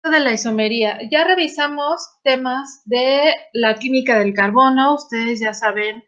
de la isomería. Ya revisamos temas de la química del carbono. Ustedes ya saben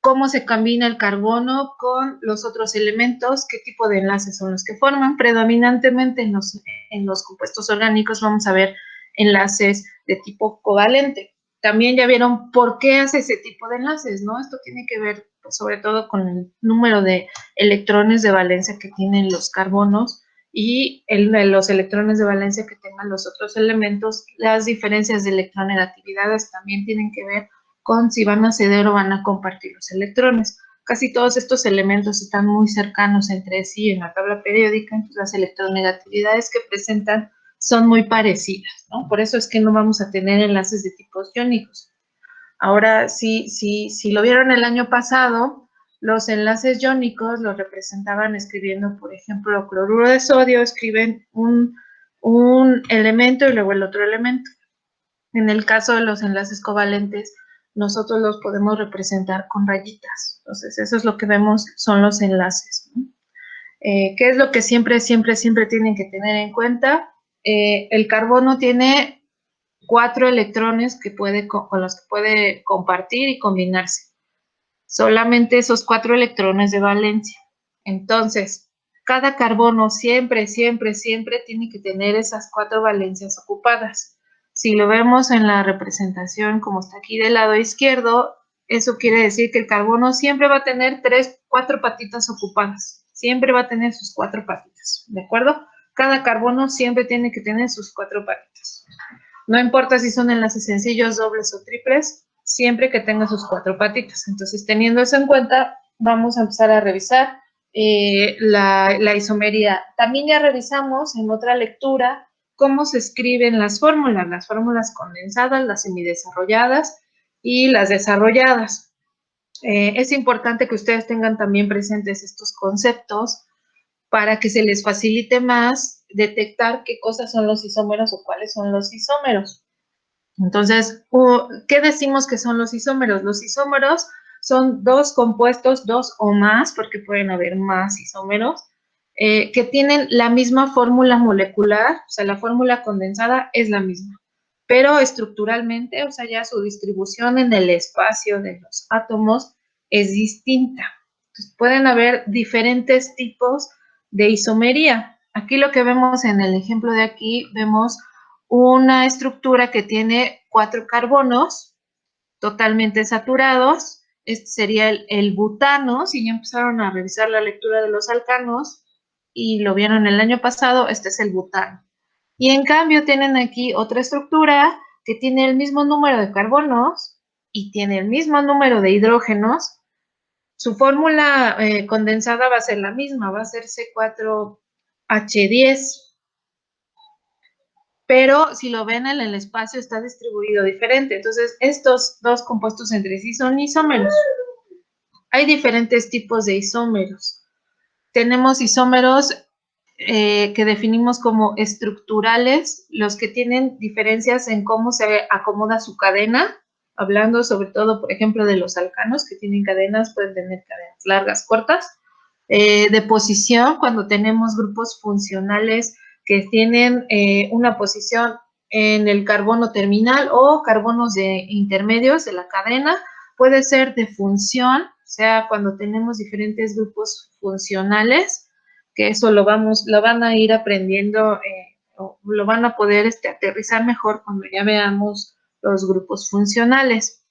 cómo se combina el carbono con los otros elementos, qué tipo de enlaces son los que forman. Predominantemente en los compuestos orgánicos vamos a ver enlaces de tipo covalente. También ya vieron por qué hace ese tipo de enlaces, ¿no? Esto tiene que ver pues, sobre todo con el número de electrones de valencia que tienen los carbonos y los electrones de valencia que tengan los otros elementos. Las diferencias de electronegatividades también tienen que ver con si van a ceder o van a compartir los electrones. Casi todos estos elementos están muy cercanos entre sí en la tabla periódica, entonces las electronegatividades que presentan son muy parecidas, ¿no? Por eso es que no vamos a tener enlaces de tipos iónicos. Ahora, si lo vieron el año pasado, los enlaces iónicos los representaban escribiendo, por ejemplo, cloruro de sodio, escriben un elemento y luego el otro elemento. En el caso de los enlaces covalentes, nosotros los podemos representar con rayitas. Entonces, eso es lo que vemos, son los enlaces, ¿no? ¿Qué es lo que siempre tienen que tener en cuenta? El carbono tiene 4 electrones con los que puede compartir y combinarse. Solamente esos 4 electrones de valencia. Entonces, cada carbono siempre tiene que tener esas 4 valencias ocupadas. Si lo vemos en la representación como está aquí del lado izquierdo, eso quiere decir que el carbono siempre va a tener 4 patitas ocupadas. Siempre va a tener sus 4 patitas, ¿de acuerdo? Cada carbono siempre tiene que tener sus 4 patitas. No importa si son enlaces sencillos, dobles o triples, siempre que tenga sus 4 patitas. Entonces, teniendo eso en cuenta, vamos a empezar a revisar la isomería. También ya revisamos en otra lectura cómo se escriben las fórmulas condensadas, las semidesarrolladas y las desarrolladas. Es importante que ustedes tengan también presentes estos conceptos para que se les facilite más detectar qué cosas son los isómeros o cuáles son los isómeros. Entonces, ¿qué decimos que son los isómeros? Los isómeros son dos compuestos, dos o más, porque pueden haber más isómeros, que tienen la misma fórmula molecular, o sea, la fórmula condensada es la misma, pero estructuralmente, o sea, ya su distribución en el espacio de los átomos es distinta. Entonces, pueden haber diferentes tipos de isomería. Aquí lo que vemos en el ejemplo de aquí, vemos una estructura que tiene 4 carbonos totalmente saturados. Este sería el butano. Si ya empezaron a revisar la lectura de los alcanos y lo vieron el año pasado, este es el butano. Y en cambio tienen aquí otra estructura que tiene el mismo número de carbonos y tiene el mismo número de hidrógenos. Su fórmula condensada va a ser la misma, va a ser C4H10. Pero si lo ven en el espacio está distribuido diferente. Entonces, estos dos compuestos entre sí son isómeros. Hay diferentes tipos de isómeros. Tenemos isómeros que definimos como estructurales, los que tienen diferencias en cómo se acomoda su cadena, hablando sobre todo, por ejemplo, de los alcanos que tienen cadenas, pueden tener cadenas largas, cortas, de posición, cuando tenemos grupos funcionales que tienen una posición en el carbono terminal o carbonos de intermedios de la cadena, puede ser de función, o sea, cuando tenemos diferentes grupos funcionales, que eso lo van a ir aprendiendo, lo van a poder aterrizar mejor cuando ya veamos los grupos funcionales.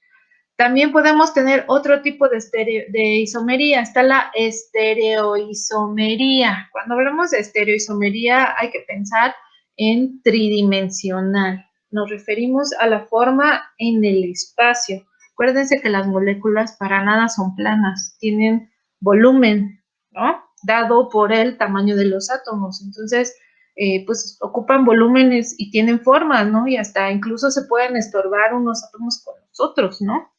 También podemos tener otro tipo de isomería, está la estereoisomería. Cuando hablamos de estereoisomería hay que pensar en tridimensional. Nos referimos a la forma en el espacio. Acuérdense que las moléculas para nada son planas, tienen volumen, ¿no? Dado por el tamaño de los átomos. Entonces, pues ocupan volúmenes y tienen formas, ¿no? Y hasta incluso se pueden estorbar unos átomos con los otros, ¿no?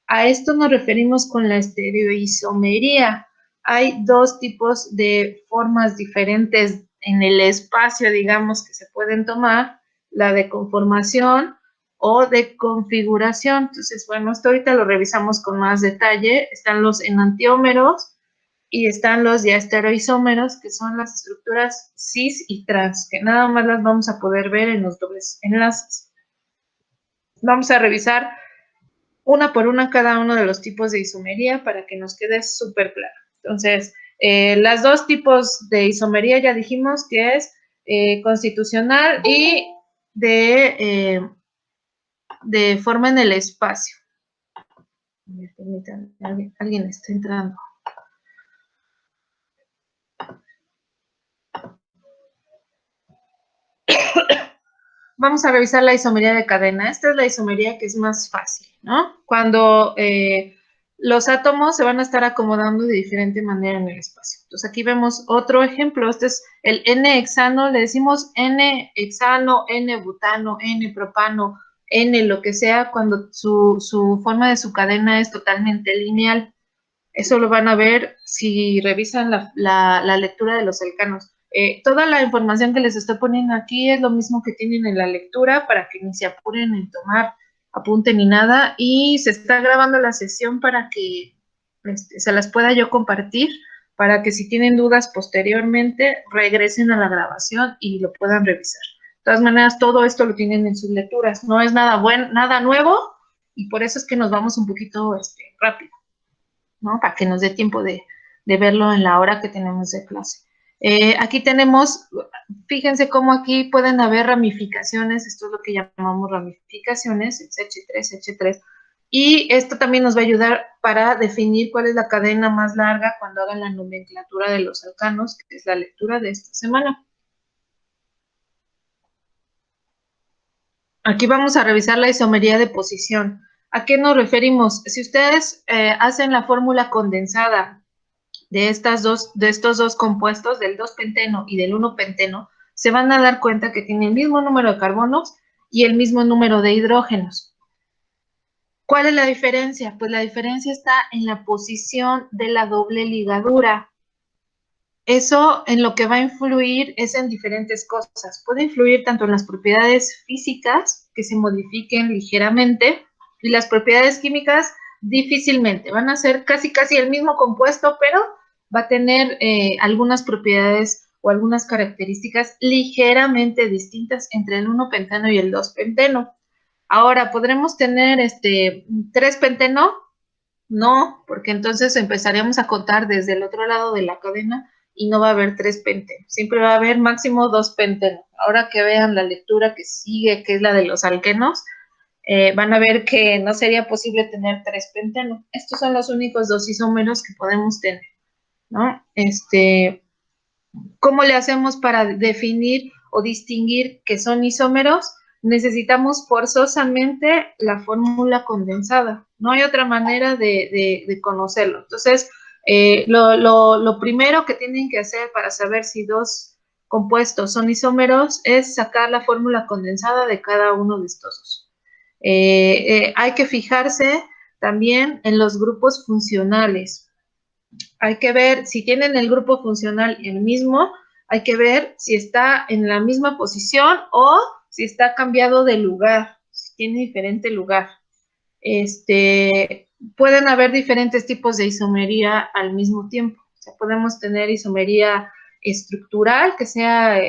A esto nos referimos con la estereoisomería. Hay dos tipos de formas diferentes en el espacio, digamos, que se pueden tomar, la de conformación o de configuración. Entonces, bueno, esto ahorita lo revisamos con más detalle. Están los enantiómeros, y están los diastereoisómeros, que son las estructuras cis y trans, que nada más las vamos a poder ver en los dobles enlaces. Vamos a revisar una por una cada uno de los tipos de isomería para que nos quede súper claro. Entonces, las dos tipos de isomería ya dijimos que es constitucional y de forma en el espacio. Permítanme, alguien está entrando. Vamos a revisar la isomería de cadena. Esta es la isomería que es más fácil, ¿no? Cuando los átomos se van a estar acomodando de diferente manera en el espacio. Entonces, aquí vemos otro ejemplo. Este es el N-hexano. Le decimos N-hexano, N-butano, N-propano, N, lo que sea, cuando su forma de su cadena es totalmente lineal. Eso lo van a ver si revisan la lectura de los alcanos. Toda la información que les estoy poniendo aquí es lo mismo que tienen en la lectura para que ni se apuren en tomar apunte ni nada. Y se está grabando la sesión para que se las pueda yo compartir, para que si tienen dudas posteriormente regresen a la grabación y lo puedan revisar. De todas maneras, todo esto lo tienen en sus lecturas. No es nada nuevo y por eso es que nos vamos un poquito rápido, ¿no? Para que nos dé tiempo de verlo en la hora que tenemos de clase. Aquí tenemos, fíjense cómo aquí pueden haber ramificaciones, esto es lo que llamamos ramificaciones, es H3, H3, y esto también nos va a ayudar para definir cuál es la cadena más larga cuando hagan la nomenclatura de los alcanos, que es la lectura de esta semana. Aquí vamos a revisar la isomería de posición. ¿A qué nos referimos? Si ustedes hacen la fórmula condensada de estos dos compuestos, del 2-penteno y del 1-penteno, se van a dar cuenta que tienen el mismo número de carbonos y el mismo número de hidrógenos. ¿Cuál es la diferencia? Pues la diferencia está en la posición de la doble ligadura. Eso en lo que va a influir es en diferentes cosas. Puede influir tanto en las propiedades físicas, que se modifiquen ligeramente, y las propiedades químicas difícilmente. Van a ser casi el mismo compuesto, pero va a tener algunas propiedades o algunas características ligeramente distintas entre el 1-penteno y el 2-penteno. Ahora, ¿podremos tener 3-penteno? No, porque entonces empezaríamos a contar desde el otro lado de la cadena y no va a haber 3-penteno. Siempre va a haber máximo 2-penteno. Ahora que vean la lectura que sigue, que es la de los alquenos, van a ver que no sería posible tener 3-penteno. Estos son los únicos dos isómeros que podemos tener, ¿no? ¿Cómo le hacemos para definir o distinguir que son isómeros? Necesitamos forzosamente la fórmula condensada. No hay otra manera de conocerlo. Entonces, lo primero que tienen que hacer para saber si dos compuestos son isómeros es sacar la fórmula condensada de cada uno de estos dos. Hay que fijarse también en los grupos funcionales. Hay que ver si tienen el grupo funcional el mismo, hay que ver si está en la misma posición o si está cambiado de lugar, si tiene diferente lugar. Pueden haber diferentes tipos de isomería al mismo tiempo. O sea, podemos tener isomería estructural, que sea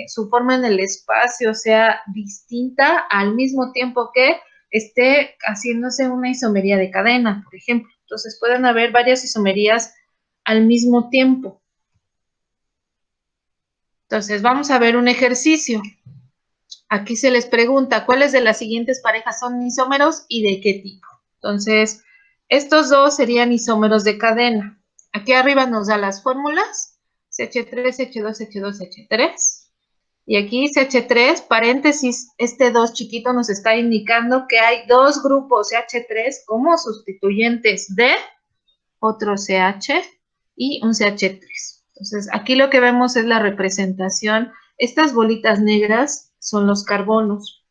su forma en el espacio sea distinta al mismo tiempo que esté haciéndose una isomería de cadena, por ejemplo. Entonces, pueden haber varias isomerías al mismo tiempo. Entonces, vamos a ver un ejercicio. Aquí se les pregunta, ¿cuáles de las siguientes parejas son isómeros y de qué tipo? Entonces, estos dos serían isómeros de cadena. Aquí arriba nos da las fórmulas, CH3, H2, H2, H3. Y aquí CH3, paréntesis, 2 chiquito nos está indicando que hay dos grupos CH3 como sustituyentes de otro CH y un CH3. Entonces, aquí lo que vemos es la representación. Estas bolitas negras son los carbonos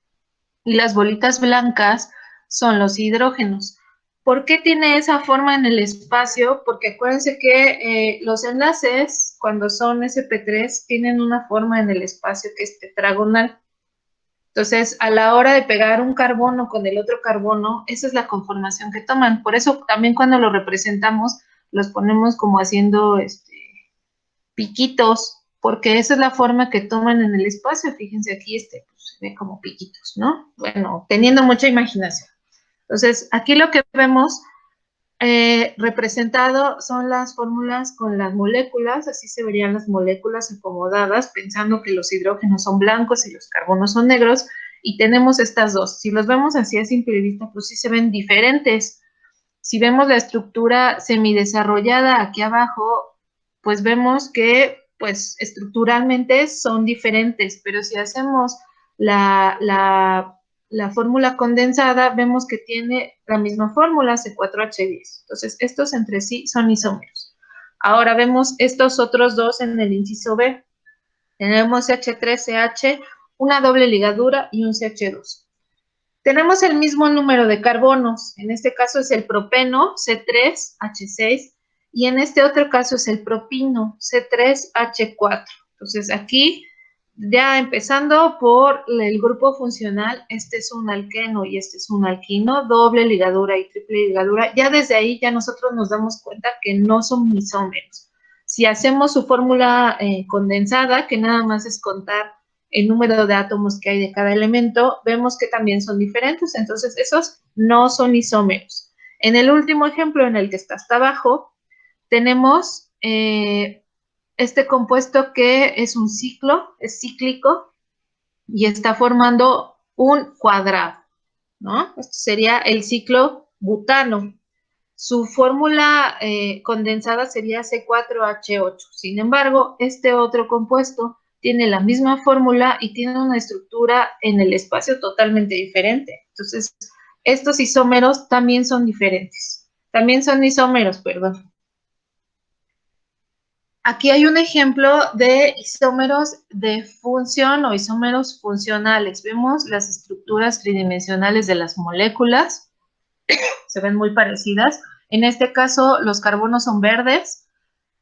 y las bolitas blancas son los hidrógenos. ¿Por qué tiene esa forma en el espacio? Porque acuérdense que los enlaces, cuando son sp3, tienen una forma en el espacio que es tetragonal. Entonces, a la hora de pegar un carbono con el otro carbono, esa es la conformación que toman. Por eso también cuando lo representamos, los ponemos como haciendo piquitos, porque esa es la forma que toman en el espacio. Fíjense aquí, pues, se ve como piquitos, ¿no? Bueno, teniendo mucha imaginación. Entonces, aquí lo que vemos representado son las fórmulas con las moléculas, así se verían las moléculas acomodadas, pensando que los hidrógenos son blancos y los carbonos son negros, y tenemos estas dos. Si los vemos así a simple vista, pues sí se ven diferentes. Si vemos la estructura semidesarrollada aquí abajo, pues vemos que pues estructuralmente son diferentes, pero si hacemos la fórmula condensada, vemos que tiene la misma fórmula, C4H10. Entonces, estos entre sí son isómeros. Ahora vemos estos otros dos en el inciso B. Tenemos CH3CH, una doble ligadura y un CH2. Tenemos el mismo número de carbonos, en este caso es el propeno, C3H6, y en este otro caso es el propino, C3H4. Entonces aquí, ya empezando por el grupo funcional, este es un alqueno y este es un alquino, doble ligadura y triple ligadura. Ya desde ahí ya nosotros nos damos cuenta que no son isómeros. Si hacemos su fórmula condensada, que nada más es contar el número de átomos que hay de cada elemento, vemos que también son diferentes, entonces esos no son isómeros. En el último ejemplo, en el que está hasta abajo, tenemos este compuesto que es un ciclo, es cíclico, y está formando un cuadrado, ¿no? Esto sería el ciclo butano. Su fórmula condensada sería C4H8. Sin embargo, este otro compuesto tiene la misma fórmula y tiene una estructura en el espacio totalmente diferente. Entonces, estos isómeros también son diferentes. También son isómeros, perdón. Aquí hay un ejemplo de isómeros de función o isómeros funcionales. Vemos las estructuras tridimensionales de las moléculas. Se ven muy parecidas. En este caso, los carbonos son verdes,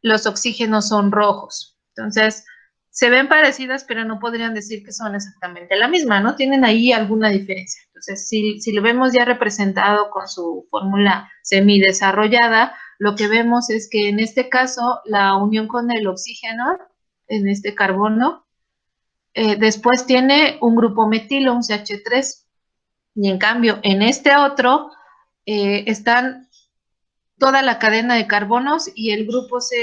los oxígenos son rojos. Entonces, se ven parecidas, pero no podrían decir que son exactamente la misma, ¿no? Tienen ahí alguna diferencia. Entonces, si lo vemos ya representado con su fórmula semidesarrollada, lo que vemos es que en este caso, la unión con el oxígeno, en este carbono, después tiene un grupo metilo, un CH3, y en cambio, en este otro, están toda la cadena de carbonos y el grupo C,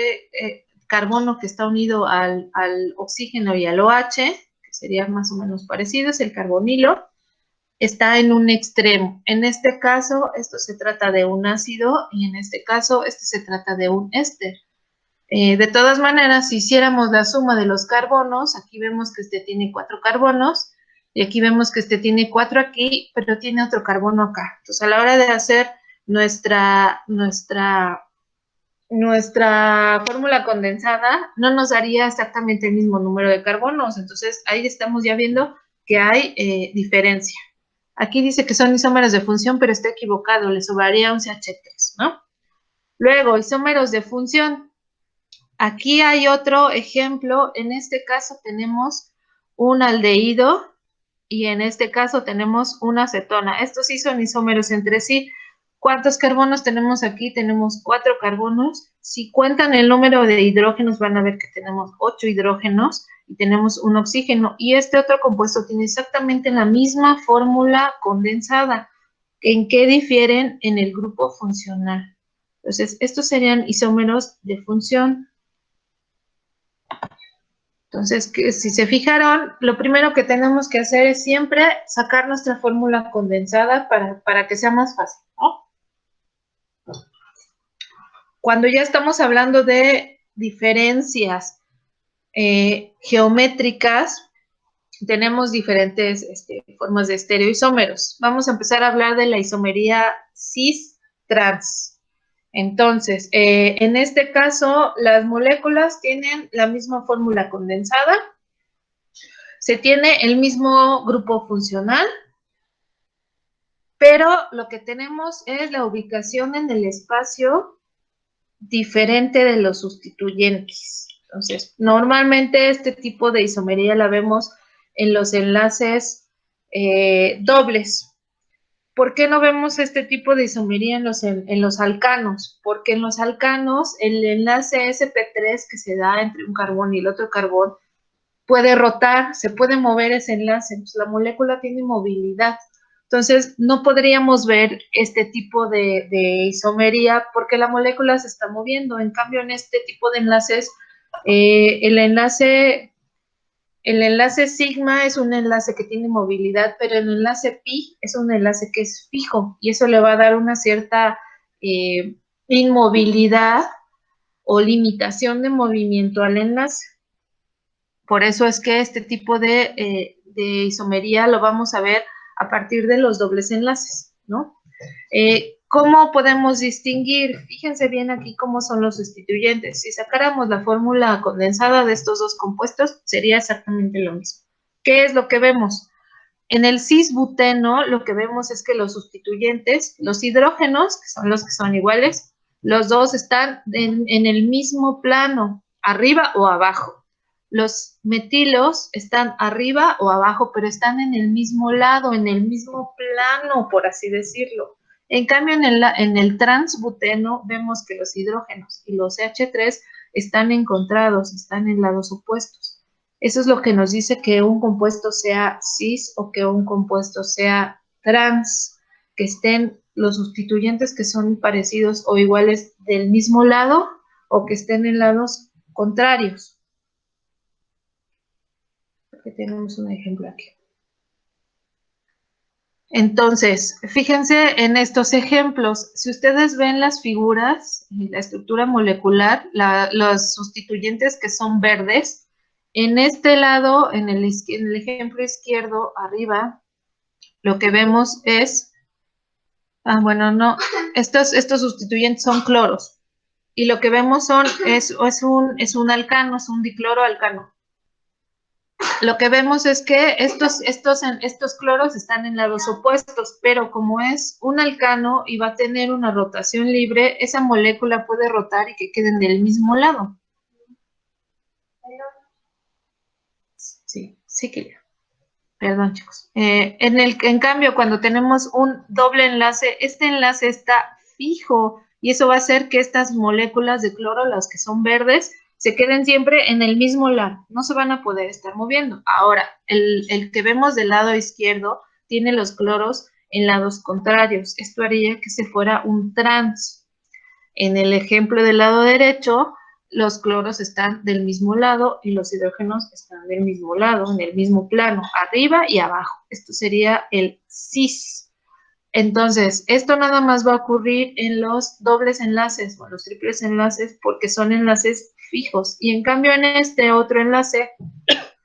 carbono que está unido al oxígeno y al OH, que serían más o menos parecidos, el carbonilo, está en un extremo. En este caso, esto se trata de un ácido y en este caso, este se trata de un éster. De todas maneras, si hiciéramos la suma de los carbonos, aquí vemos que este tiene 4 carbonos y aquí vemos que este tiene 4 aquí, pero tiene otro carbono acá. Entonces, a la hora de hacer nuestra fórmula condensada, no nos daría exactamente el mismo número de carbonos. Entonces, ahí estamos ya viendo que hay diferencia. Aquí dice que son isómeros de función, pero está equivocado, le sobraría un CH3, ¿no? Luego, isómeros de función. Aquí hay otro ejemplo. En este caso tenemos un aldehído y en este caso tenemos una acetona. Estos sí son isómeros entre sí. ¿Cuántos carbonos tenemos aquí? Tenemos 4 carbonos. Si cuentan el número de hidrógenos, van a ver que tenemos 8 hidrógenos y tenemos un oxígeno. Y este otro compuesto tiene exactamente la misma fórmula condensada. ¿En qué difieren? En el grupo funcional. Entonces, estos serían isómeros de función. Entonces, si se fijaron, lo primero que tenemos que hacer es siempre sacar nuestra fórmula condensada para que sea más fácil, ¿no? Cuando ya estamos hablando de diferencias geométricas, tenemos diferentes formas de estereoisómeros. Vamos a empezar a hablar de la isomería cis-trans. Entonces, en este caso, las moléculas tienen la misma fórmula condensada, se tiene el mismo grupo funcional, pero lo que tenemos es la ubicación en el espacio diferente de los sustituyentes. Entonces, normalmente este tipo de isomería la vemos en los enlaces dobles. ¿Por qué no vemos este tipo de isomería en los alcanos? Porque en los alcanos el enlace sp3 que se da entre un carbón y el otro carbón puede rotar, se puede mover ese enlace, pues la molécula tiene movilidad. Entonces, no podríamos ver este tipo de isomería porque la molécula se está moviendo. En cambio, en este tipo de enlaces, el enlace sigma es un enlace que tiene movilidad, pero el enlace pi es un enlace que es fijo y eso le va a dar una cierta inmovilidad o limitación de movimiento al enlace. Por eso es que este tipo de isomería lo vamos a ver a partir de los dobles enlaces, ¿no? ¿Cómo podemos distinguir? Fíjense bien aquí cómo son los sustituyentes. Si sacáramos la fórmula condensada de estos dos compuestos, sería exactamente lo mismo. ¿Qué es lo que vemos? En el cisbuteno, lo que vemos es que los sustituyentes, los hidrógenos, que son los que son iguales, los dos están en el mismo plano, arriba o abajo. Los metilos están arriba o abajo, pero están en el mismo lado, en el mismo plano, por así decirlo. En cambio, en el transbuteno vemos que los hidrógenos y los CH3 están encontrados, están en lados opuestos. Eso es lo que nos dice que un compuesto sea cis o que un compuesto sea trans, que estén los sustituyentes que son parecidos o iguales del mismo lado o que estén en lados contrarios. Aquí tenemos un ejemplo aquí. Entonces, fíjense en estos ejemplos. Si ustedes ven las figuras, la estructura molecular, los sustituyentes que son verdes, en este lado, en el ejemplo izquierdo, arriba, lo que vemos es, bueno, no, estos sustituyentes son cloros. Y lo que vemos es un alcano, es un dicloro alcano. Lo que vemos es que estos cloros están en lados opuestos, pero como es un alcano y va a tener una rotación libre, esa molécula puede rotar y que queden del mismo lado. Sí, sí que ya. Perdón, chicos. En cambio, cuando tenemos un doble enlace, este enlace está fijo y eso va a hacer que estas moléculas de cloro, las que son verdes, se queden siempre en el mismo lado, no se van a poder estar moviendo. Ahora, el que vemos del lado izquierdo tiene los cloros en lados contrarios. Esto haría que se fuera un trans. En el ejemplo del lado derecho, los cloros están del mismo lado y los hidrógenos están del mismo lado, en el mismo plano, arriba y abajo. Esto sería el cis. Entonces, esto nada más va a ocurrir en los dobles enlaces o los triples enlaces porque son enlaces fijos. Y en cambio en este otro enlace,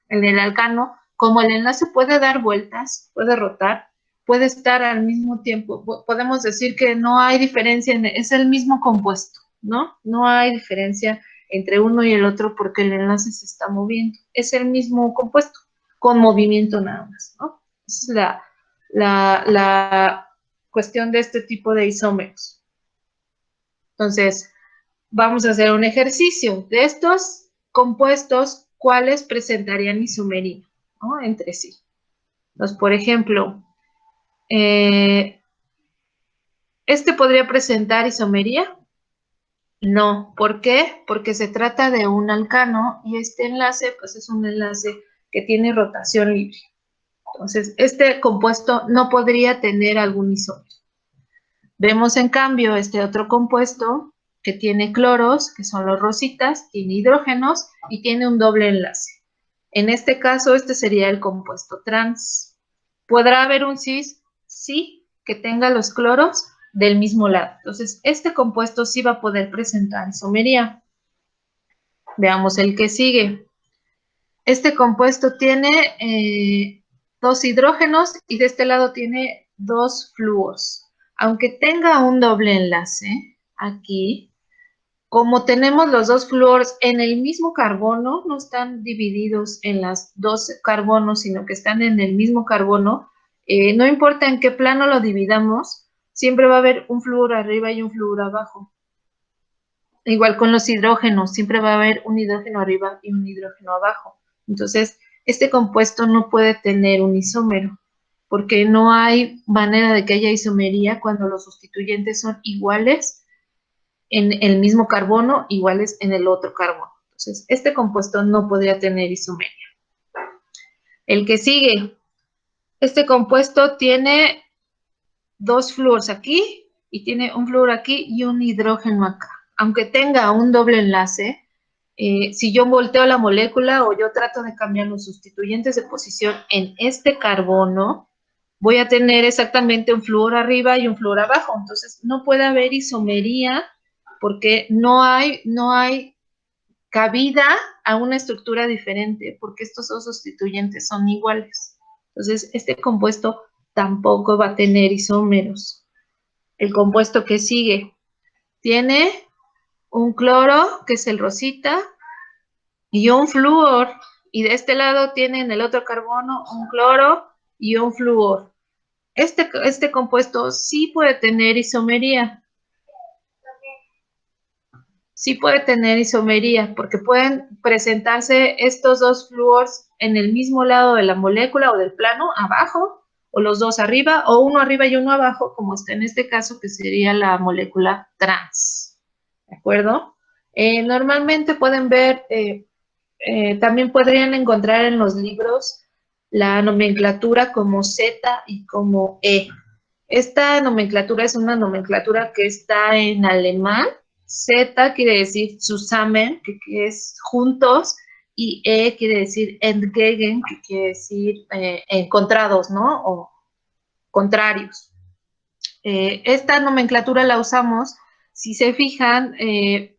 el del alcano, como el enlace puede dar vueltas, puede rotar, puede estar al mismo tiempo, podemos decir que no hay diferencia, es el mismo compuesto, ¿no? No hay diferencia entre uno y el otro porque el enlace se está moviendo. Es el mismo compuesto, con movimiento nada más, ¿no? Esa es la cuestión de este tipo de isómeros. Entonces, vamos a hacer un ejercicio de estos compuestos, ¿cuáles presentarían isomería, ¿no? Entre sí. Entonces, por ejemplo, ¿este podría presentar isomería? No. ¿Por qué? Porque se trata de un alcano y este enlace, pues es un enlace que tiene rotación libre. Entonces, este compuesto no podría tener algún isómero. Vemos en cambio este otro compuesto que tiene cloros, que son los rositas, tiene hidrógenos y tiene un doble enlace. En este caso, este sería el compuesto trans. ¿Podrá haber un cis? Sí, que tenga los cloros del mismo lado. Entonces, este compuesto sí va a poder presentar isomería. Veamos el que sigue. Este compuesto tiene dos hidrógenos y de este lado tiene dos flúors. Aunque tenga un doble enlace aquí, como tenemos los dos flúors en el mismo carbono, no están divididos en las dos carbonos, sino que están en el mismo carbono, no importa en qué plano lo dividamos, siempre va a haber un flúor arriba y un flúor abajo. Igual con los hidrógenos, siempre va a haber un hidrógeno arriba y un hidrógeno abajo. Entonces, este compuesto no puede tener un isómero. porque no hay manera de que haya isomería cuando los sustituyentes son iguales en el mismo carbono, iguales en el otro carbono. Entonces, este compuesto no podría tener isomería. El que sigue, este compuesto tiene 2 flúors aquí y tiene un flúor aquí y un hidrógeno acá. Aunque tenga un doble enlace, si yo volteo la molécula o yo trato de cambiar los sustituyentes de posición en este carbono, voy a tener exactamente un flúor arriba y un flúor abajo. Entonces, no puede haber isomería porque no hay cabida a una estructura diferente porque estos dos sustituyentes son iguales. Entonces, este compuesto tampoco va a tener isómeros. El compuesto que sigue tiene un cloro, que es el rosita, y un flúor. Y de este lado tiene en el otro carbono un cloro y un flúor. Este compuesto sí puede tener isomería. Sí puede tener isomería, porque pueden presentarse estos 2 flúors en el mismo lado de la molécula o del plano, abajo, o los dos arriba, o uno arriba y uno abajo, como está en este caso, que sería la molécula trans. ¿De acuerdo? Normalmente pueden ver, también podrían encontrar en los libros la nomenclatura como Z y como E. Esta nomenclatura es una nomenclatura que está en alemán. Z quiere decir zusammen, que es juntos, y E quiere decir entgegen, que quiere decir encontrados, ¿no? O contrarios. Esta nomenclatura la usamos, si se fijan,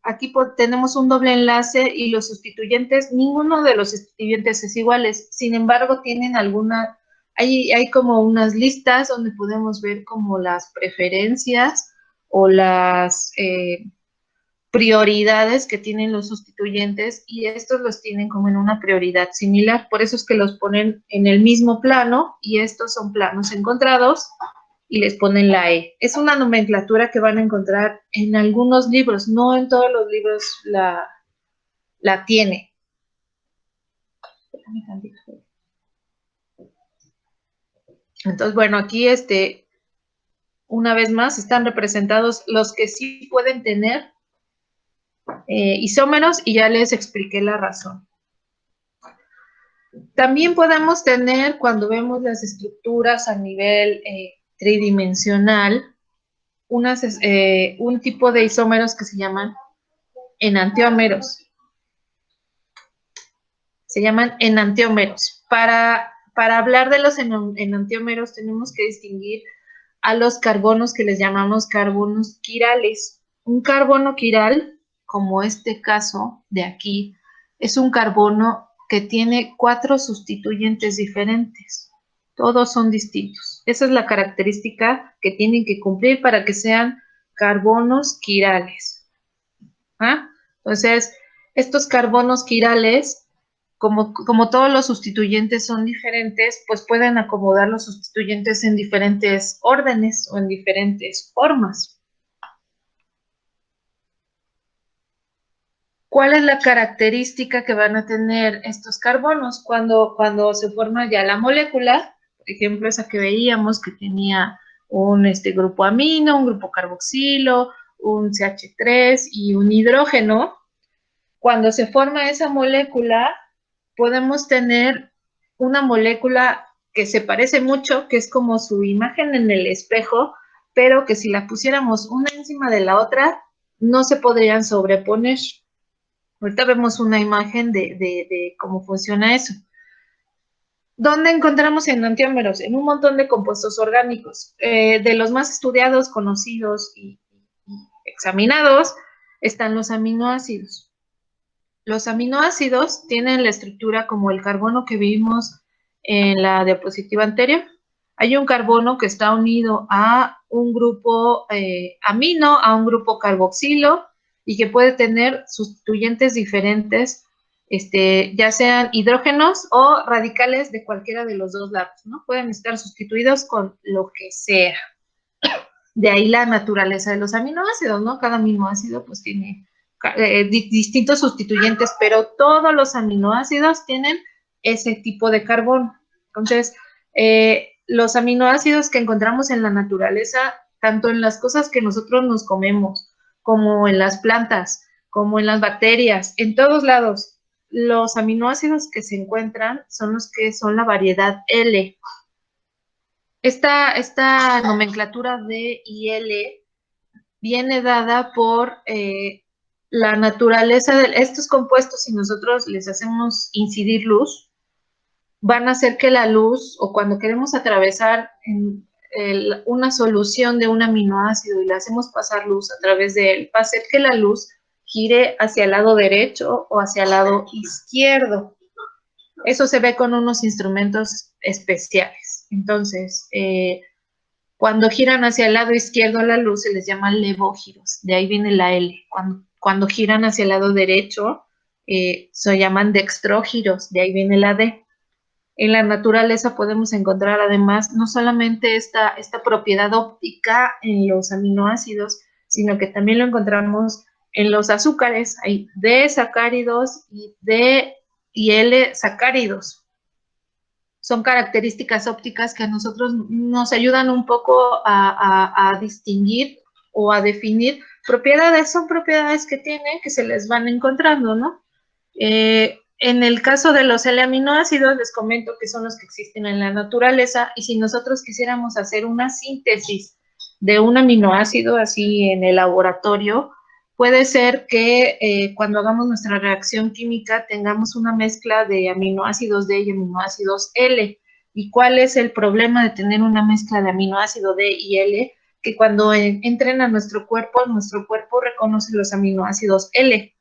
aquí tenemos un doble enlace y los sustituyentes, ninguno de los sustituyentes es iguales, sin embargo tienen alguna, hay como unas listas donde podemos ver como las preferencias o las prioridades que tienen los sustituyentes y estos los tienen como en una prioridad similar, por eso es que los ponen en el mismo plano y estos son planos encontrados y les ponen la E. Es una nomenclatura que van a encontrar en algunos libros, no en todos los libros la tiene. Entonces, bueno, aquí una vez más están representados los que sí pueden tener isómeros y ya les expliqué la razón. También podemos tener, cuando vemos las estructuras a nivel tridimensional, un tipo de isómeros que se llaman enantiómeros. Se llaman enantiómeros. Para hablar de los enantiómeros tenemos que distinguir a los carbonos que les llamamos carbonos quirales. Un carbono quiral, como este caso de aquí, es un carbono que tiene 4 sustituyentes diferentes. Todos son distintos. Esa es la característica que tienen que cumplir para que sean carbonos quirales. ¿Ah? Entonces, estos carbonos quirales, como todos los sustituyentes son diferentes, pues pueden acomodar los sustituyentes en diferentes órdenes o en diferentes formas. ¿Cuál es la característica que van a tener estos carbonos cuando se forma ya la molécula? Por ejemplo, esa que veíamos que tenía un grupo amino, un grupo carboxilo, un CH3 y un hidrógeno. Cuando se forma esa molécula, podemos tener una molécula que se parece mucho, que es como su imagen en el espejo, pero que si la pusiéramos una encima de la otra, no se podrían sobreponer. Ahorita vemos una imagen de cómo funciona eso. ¿Dónde encontramos enantiómeros? En un montón de compuestos orgánicos. De los más estudiados, conocidos y examinados, están los aminoácidos. Los aminoácidos tienen la estructura como el carbono que vimos en la diapositiva anterior. Hay un carbono que está unido a un grupo amino, a un grupo carboxilo, y que puede tener sustituyentes diferentes, ya sean hidrógenos o radicales de cualquiera de los dos lados, ¿no? Pueden estar sustituidos con lo que sea. De ahí la naturaleza de los aminoácidos, ¿no? Cada aminoácido pues tiene distintos sustituyentes, pero todos los aminoácidos tienen ese tipo de carbono. Entonces, los aminoácidos que encontramos en la naturaleza, tanto en las cosas que nosotros nos comemos, como en las plantas, como en las bacterias, en todos lados, los aminoácidos que se encuentran son los que son la variedad L. Esta nomenclatura D y L viene dada por la naturaleza de estos compuestos. Si nosotros les hacemos incidir luz, van a hacer que la luz, o cuando queremos atravesar una solución de un aminoácido y le hacemos pasar luz a través de él, va a hacer que la luz gire hacia el lado derecho o hacia el lado izquierdo. Eso se ve con unos instrumentos especiales. Entonces, cuando giran hacia el lado izquierdo a la luz se les llaman levógiros, de ahí viene la L. Cuando giran hacia el lado derecho se llaman dextrógiros, de ahí viene la D. En la naturaleza podemos encontrar además no solamente esta propiedad óptica en los aminoácidos, sino que también lo encontramos en los azúcares. Hay D sacáridos y D y L sacáridos. Son características ópticas que a nosotros nos ayudan un poco a distinguir o a definir propiedades. Son propiedades que tienen, que se les van encontrando, ¿no? En el caso de los L-aminoácidos, les comento que son los que existen en la naturaleza, y si nosotros quisiéramos hacer una síntesis de un aminoácido así en el laboratorio, puede ser que cuando hagamos nuestra reacción química tengamos una mezcla de aminoácidos D y aminoácidos L. ¿Y cuál es el problema de tener una mezcla de aminoácido D y L? Que cuando entren a nuestro cuerpo reconoce los aminoácidos L,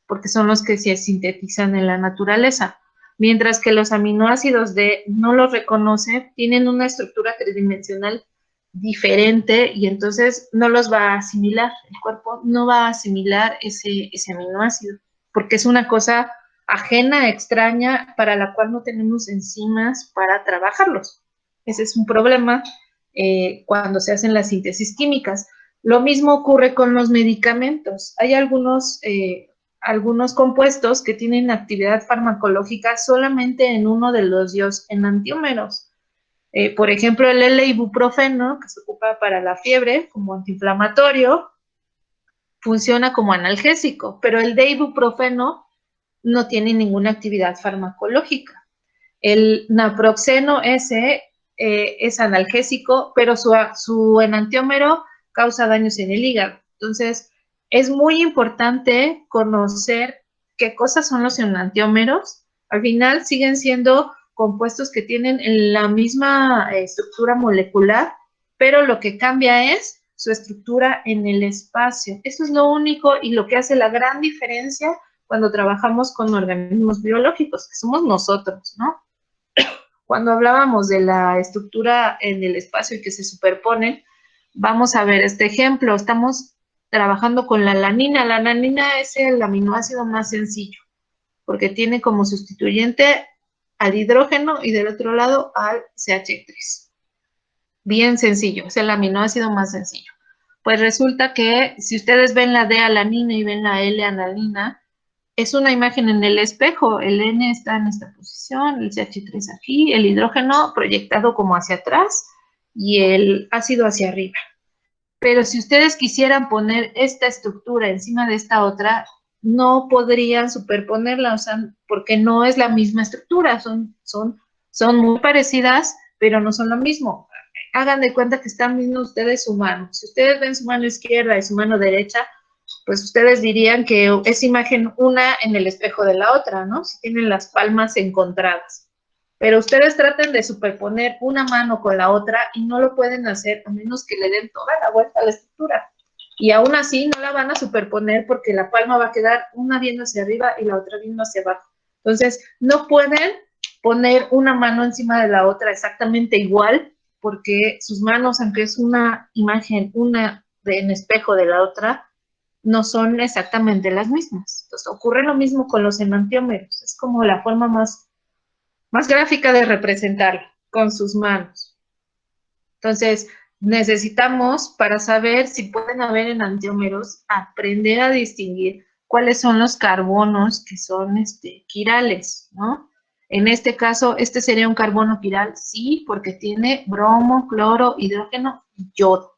porque son los que se sintetizan en la naturaleza. Mientras que los aminoácidos D no los reconoce, tienen una estructura tridimensional diferente y entonces no los va a asimilar. El cuerpo no va a asimilar ese aminoácido, porque es una cosa ajena, extraña, para la cual no tenemos enzimas para trabajarlos. Ese es un problema cuando se hacen las síntesis químicas. Lo mismo ocurre con los medicamentos. Hay algunos compuestos que tienen actividad farmacológica solamente en uno de los dos enantiómeros. Por ejemplo, el L-ibuprofeno, que se ocupa para la fiebre como antiinflamatorio, funciona como analgésico, pero el D-ibuprofeno no tiene ninguna actividad farmacológica. El naproxeno ese es analgésico, pero su enantiómero causa daños en el hígado. Entonces, es muy importante conocer qué cosas son los enantiómeros. Al final siguen siendo compuestos que tienen la misma estructura molecular, pero lo que cambia es su estructura en el espacio. Eso es lo único y lo que hace la gran diferencia cuando trabajamos con organismos biológicos, que somos nosotros, ¿no? Cuando hablábamos de la estructura en el espacio y que se superponen, vamos a ver este ejemplo. Estamos trabajando con la alanina. La alanina es el aminoácido más sencillo, porque tiene como sustituyente al hidrógeno y del otro lado al CH3. Bien sencillo, es el aminoácido más sencillo. Pues resulta que si ustedes ven la D-alanina y ven la L-alanina, es una imagen en el espejo. El N está en esta posición, el CH3 aquí, el hidrógeno proyectado como hacia atrás y el ácido hacia arriba. Pero si ustedes quisieran poner esta estructura encima de esta otra, no podrían superponerla, o sea, porque no es la misma estructura, son muy parecidas, pero no son lo mismo. Hagan de cuenta que están viendo ustedes su mano. Si ustedes ven su mano izquierda y su mano derecha, pues ustedes dirían que es imagen una en el espejo de la otra, ¿no? Si tienen las palmas encontradas. Pero ustedes traten de superponer una mano con la otra y no lo pueden hacer a menos que le den toda la vuelta a la estructura. Y aún así no la van a superponer porque la palma va a quedar una viendo hacia arriba y la otra viendo hacia abajo. Entonces, no pueden poner una mano encima de la otra exactamente igual porque sus manos, aunque es una imagen, una en espejo de la otra, no son exactamente las mismas. Entonces, ocurre lo mismo con los enantiómeros. Es como la forma más gráfica de representarlo, con sus manos. Entonces, necesitamos, para saber si pueden haber enantiómeros, aprender a distinguir cuáles son los carbonos que son quirales, ¿no? En este caso, este sería un carbono quiral, sí, porque tiene bromo, cloro, hidrógeno y yodo.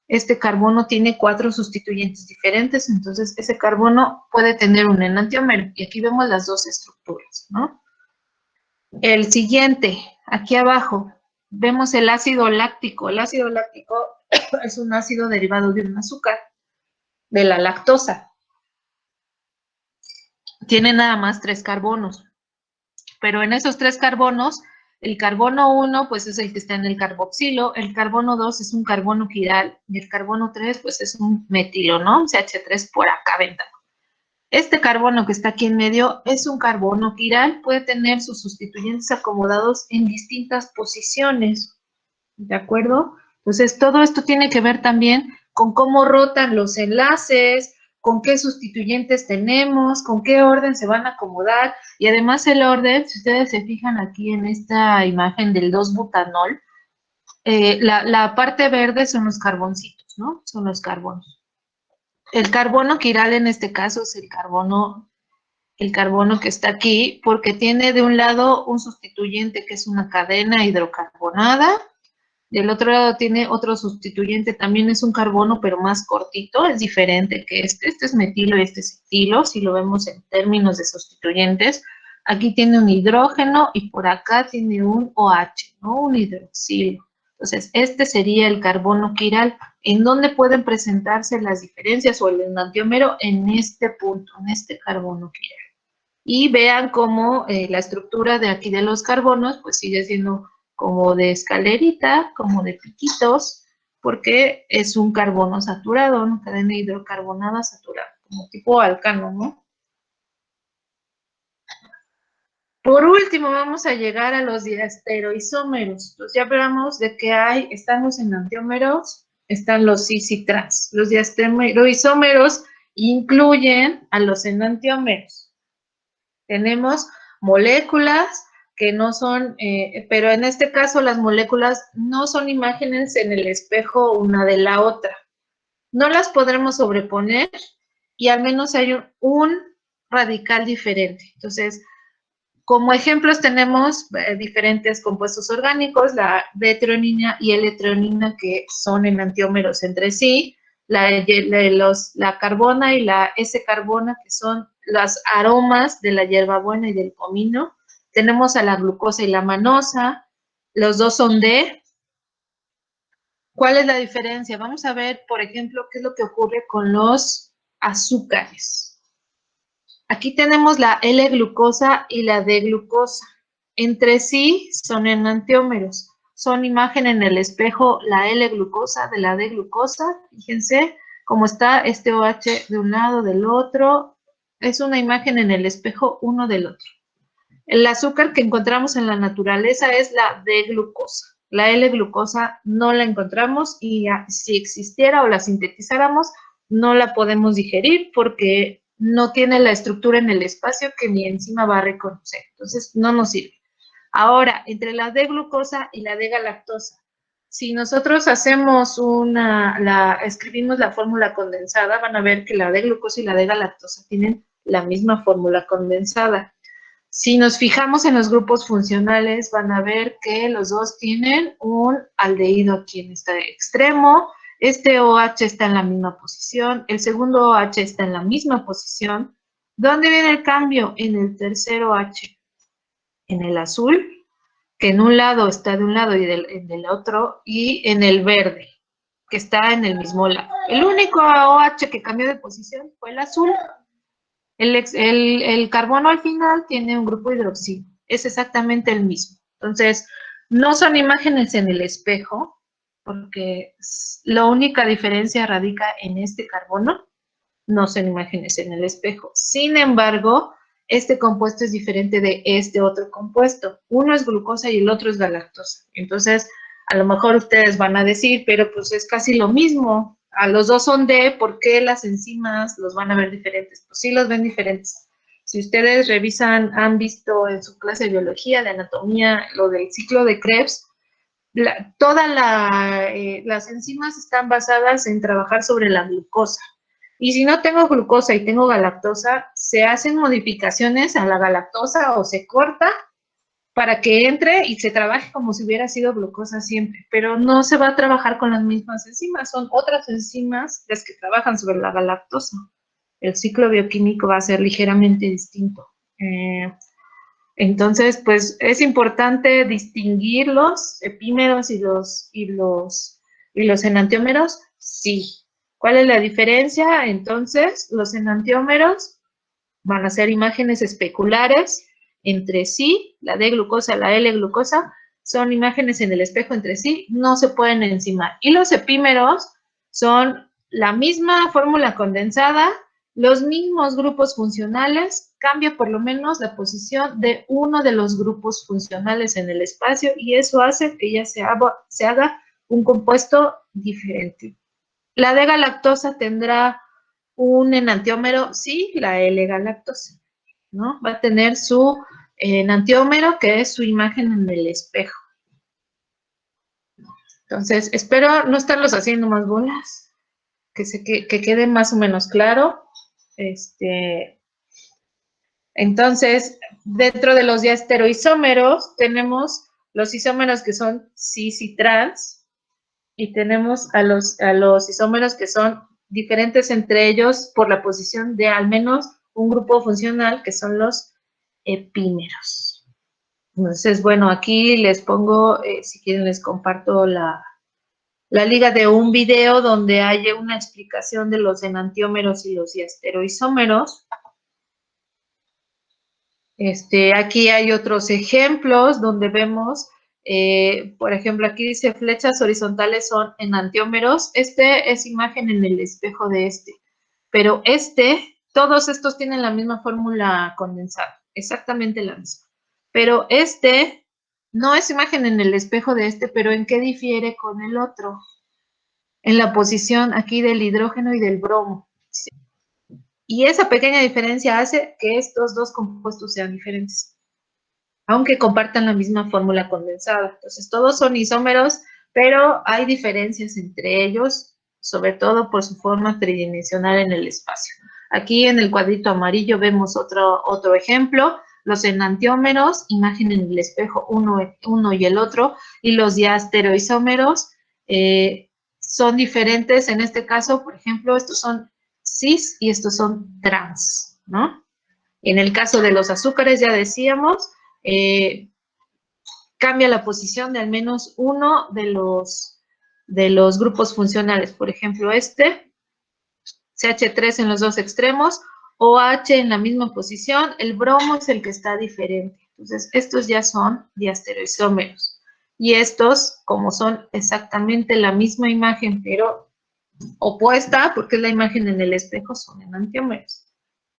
Este carbono tiene 4 sustituyentes diferentes, entonces ese carbono puede tener un enantiómero. Y aquí vemos las dos estructuras, ¿no? El siguiente, aquí abajo, vemos el ácido láctico. El ácido láctico es un ácido derivado de un azúcar, de la lactosa. Tiene nada más 3 carbonos. Pero en esos 3 carbonos, el carbono 1 pues es el que está en el carboxilo, el carbono 2 es un carbono quiral y el carbono 3 pues es un metilo, ¿no? CH3 por acá ventana. Este carbono que está aquí en medio es un carbono quiral, puede tener sus sustituyentes acomodados en distintas posiciones, ¿de acuerdo? Entonces, todo esto tiene que ver también con cómo rotan los enlaces, con qué sustituyentes tenemos, con qué orden se van a acomodar, y además el orden, si ustedes se fijan aquí en esta imagen del 2-butanol, la parte verde son los carboncitos, ¿no? Son los carbonos. El carbono quiral en este caso es el carbono que está aquí, porque tiene de un lado un sustituyente que es una cadena hidrocarbonada, del otro lado tiene otro sustituyente, también es un carbono, pero más cortito, es diferente que este es metilo y este es etilo, si lo vemos en términos de sustituyentes. Aquí tiene un hidrógeno y por acá tiene un OH, ¿no? Un hidroxilo. Entonces, este sería el carbono quiral. ¿En dónde pueden presentarse las diferencias o el enantiómero? En este punto, en este carbono quiral. Y vean cómo la estructura de aquí de los carbonos, pues sigue siendo como de escalerita, como de piquitos, porque es un carbono saturado, una cadena hidrocarbonada saturada, como tipo alcano, ¿no? Por último, vamos a llegar a los diastereoisómeros. Entonces, ya hablamos de que están los enantiómeros, están los cis y trans. Los diastereoisómeros incluyen a los enantiómeros. Tenemos moléculas que no son, pero en este caso las moléculas no son imágenes en el espejo una de la otra. No las podremos sobreponer y al menos hay un radical diferente. Entonces, como ejemplos tenemos diferentes compuestos orgánicos, la deuteronina y L-treonina, que son enantiómeros entre sí, la carbona y la S-carbona, que son los aromas de la hierbabuena y del comino. Tenemos a la glucosa y la manosa, los dos son D. ¿Cuál es la diferencia? Vamos a ver, por ejemplo, qué es lo que ocurre con los azúcares. Aquí tenemos la L-glucosa y la D-glucosa. Entre sí son enantiómeros. Son imagen en el espejo la L-glucosa de la D-glucosa. Fíjense cómo está este OH de un lado, del otro. Es una imagen en el espejo uno del otro. El azúcar que encontramos en la naturaleza es la D-glucosa. La L-glucosa no la encontramos y si existiera o la sintetizáramos, no la podemos digerir porque no tiene la estructura en el espacio que mi enzima va a reconocer. Entonces, no nos sirve. Ahora, entre la D-glucosa y la D-galactosa, si nosotros hacemos escribimos la fórmula condensada, van a ver que la D-glucosa y la D-galactosa tienen la misma fórmula condensada. Si nos fijamos en los grupos funcionales, van a ver que los dos tienen un aldehído aquí en este extremo. Este OH está en la misma posición, el segundo OH está en la misma posición. ¿Dónde viene el cambio? En el tercer OH, en el azul, que en un lado está de un lado y del otro, y en el verde, que está en el mismo lado. El único OH que cambió de posición fue el azul. El carbono al final tiene un grupo hidroxilo, es exactamente el mismo. Entonces, no son imágenes en el espejo, porque la única diferencia radica en este carbono, no son imágenes en el espejo. Sin embargo, este compuesto es diferente de este otro compuesto. Uno es glucosa y el otro es galactosa. Entonces, a lo mejor ustedes van a decir, pero pues es casi lo mismo. A los dos son D, ¿por qué las enzimas los van a ver diferentes? Pues sí los ven diferentes. Si ustedes revisan, han visto en su clase de biología, de anatomía, lo del ciclo de Krebs, todas las enzimas están basadas en trabajar sobre la glucosa. Y si no tengo glucosa y tengo galactosa, se hacen modificaciones a la galactosa o se corta para que entre y se trabaje como si hubiera sido glucosa siempre, pero no se va a trabajar con las mismas enzimas, son otras enzimas las que trabajan sobre la galactosa. El ciclo bioquímico va a ser ligeramente distinto. Entonces, pues es importante distinguir los epímeros y los enantiómeros. Sí. ¿Cuál es la diferencia? Entonces, los enantiómeros van a ser imágenes especulares entre sí, la D-glucosa, la L-glucosa, son imágenes en el espejo entre sí, no se pueden enzimar. Y los epímeros son la misma fórmula condensada, los mismos grupos funcionales, cambia por lo menos la posición de uno de los grupos funcionales en el espacio y eso hace que ya se haga un compuesto diferente. La D-galactosa tendrá un enantiómero, sí, la L-galactosa, ¿no? Va a tener su enantiómero, que es su imagen en el espejo. Entonces, espero no estarlos haciendo más bolas, que quede más o menos claro. Entonces, dentro de los diastereoisómeros, tenemos los isómeros que son cis y trans, y tenemos a los isómeros que son diferentes entre ellos por la posición de al menos un grupo funcional, que son los epímeros. Entonces, bueno, aquí les pongo, si quieren les comparto la liga de un video donde hay una explicación de los enantiómeros y los diastereoisómeros. Aquí hay otros ejemplos donde vemos, por ejemplo, aquí dice flechas horizontales son enantiómeros. Es imagen en el espejo de pero todos estos tienen la misma fórmula condensada, exactamente la misma. Pero no es imagen en el espejo de pero ¿en qué difiere con el otro? En la posición aquí del hidrógeno y del bromo. Y esa pequeña diferencia hace que estos dos compuestos sean diferentes, aunque compartan la misma fórmula condensada. Entonces, todos son isómeros, pero hay diferencias entre ellos, sobre todo por su forma tridimensional en el espacio. Aquí en el cuadrito amarillo vemos otro ejemplo, los enantiómeros, imagen en el espejo uno y el otro, y los diastereoisómeros son diferentes. En este caso, por ejemplo, estos son cis y estos son trans, ¿no? En el caso de los azúcares, ya decíamos, cambia la posición de al menos uno de los grupos funcionales. Por ejemplo, CH3 en los dos extremos, OH en la misma posición, el bromo es el que está diferente. Entonces, estos ya son diastereoisómeros. Y estos, como son exactamente la misma imagen, pero opuesta, porque es la imagen en el espejo, son enantiómeros.